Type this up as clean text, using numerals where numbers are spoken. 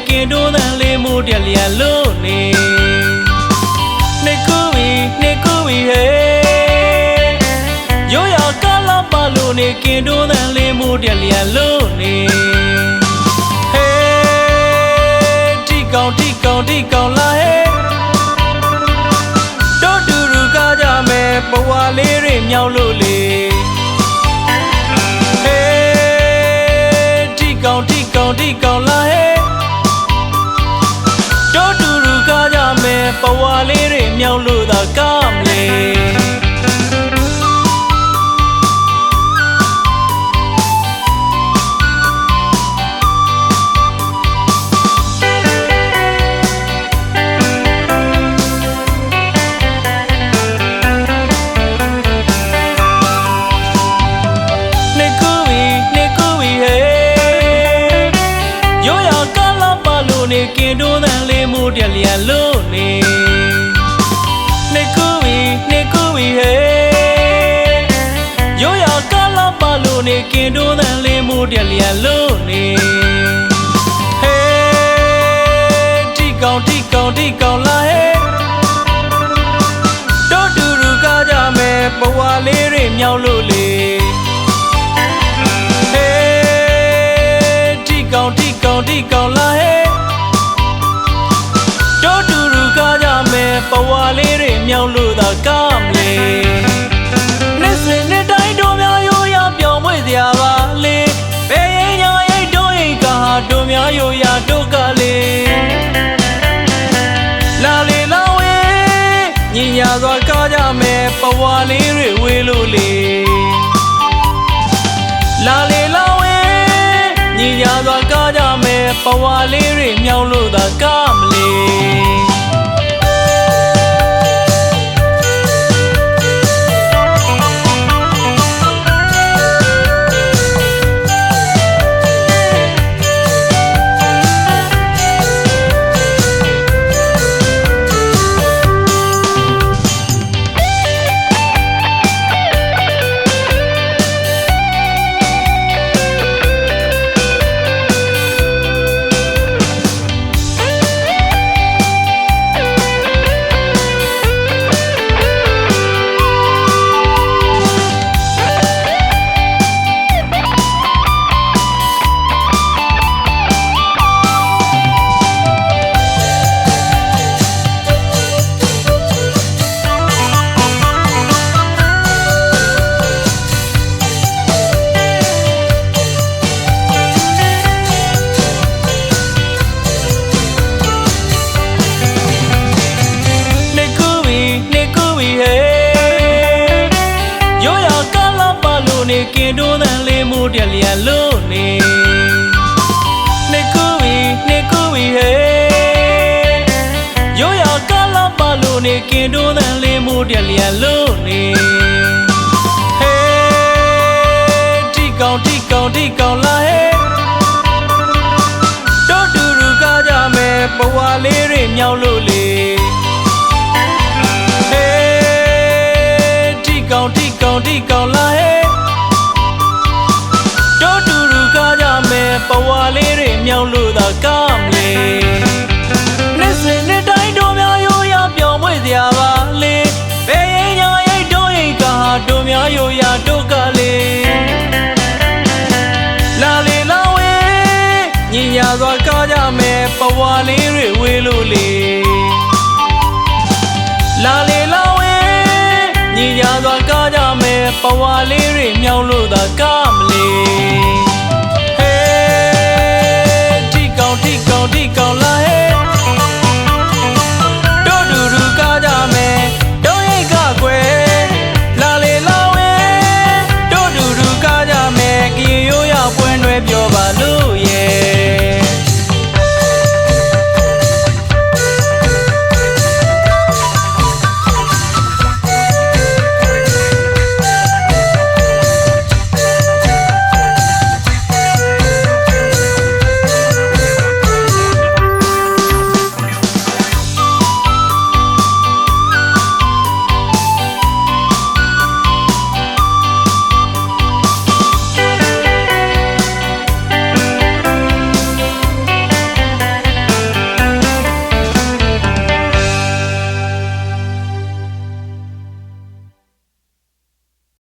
ကင်တိုးတန်လေးမိုးတက်လျက်လို့နေနေကူဝီဟဲရိုးရကားလာပါလို့နေကင်တိုးတန်လေးမိုးတက်လျက်လို့နေဟဲတီကောင်လာဟဲတို့တူရူကားကြမယ်ဘဝလေးတွေမြောက်လို့လေဟဲတီကောင်လာဟဲတို့တူရူကားကြမယ်ဘဝလေးတွေမြောက်လို့သာကားမလဲကင်တိုးတန်လေးမိုးတက်လျက်လို့နေနေကူဝီဟဲရိုးရကားလာပါလို့နေကင်တိုးတန်လေးမိုးတက်လျက်လို့နေဟဲတီကောင်လာဟဲတို့တူရူကားကြမယ်ဘဝလေးတွေမြောက်လို့လေဟဲတီကောင်လာဟဲတို့တူရူကားကြမယ်ဘဝလေးတွေမြောက်လို့သာကားမလဲနှစ်စဉ်နှစ်တိုင်းတို့များရိုးရပြောင်းမွေ့စရာပါလေဘယ်ရင်ညာရိတ်တို့ရင်ကားတို့များရိုးရတို့ကလေလာလေလာဝဲညီညာစွာကားကြမယ်ဘဝလေးတွေဝေးလို့လေလာလေလာဝဲညီညာစွာကားကြမယ်ဘဝလေးတွေမြောက်လို့သာကားမလဲကင်တိုးတန်လေးမိုးတက်လျက်လို့နေနေကူဝီဟဲရိုးရကားလာပါလို့နေကင်တိုးတန်လေးမိုးတက်လျက်လို့နေဟဲတီကောင်လာဟဲတို့တူရူကားကြမယ်ဘဝလေးတွေမြောက်လို့လေဟဲတီကောင်လာဟဲတို့တူရူကားကြမယ်ဘဝလေးတွေမြောက်လို့သာကားမလဲနှစ်စဉ်နှစ်တိုင်းတို့များရိုးရပြောင်းမွေ့စရာပါလေဘယ်ရင်ညာရိတ်တို့ရင်ကားတို့များရိုးရတို့ကလေလာလေလာဝဲညီညာစွာကားကြမယ်ဘဝလေးတွေ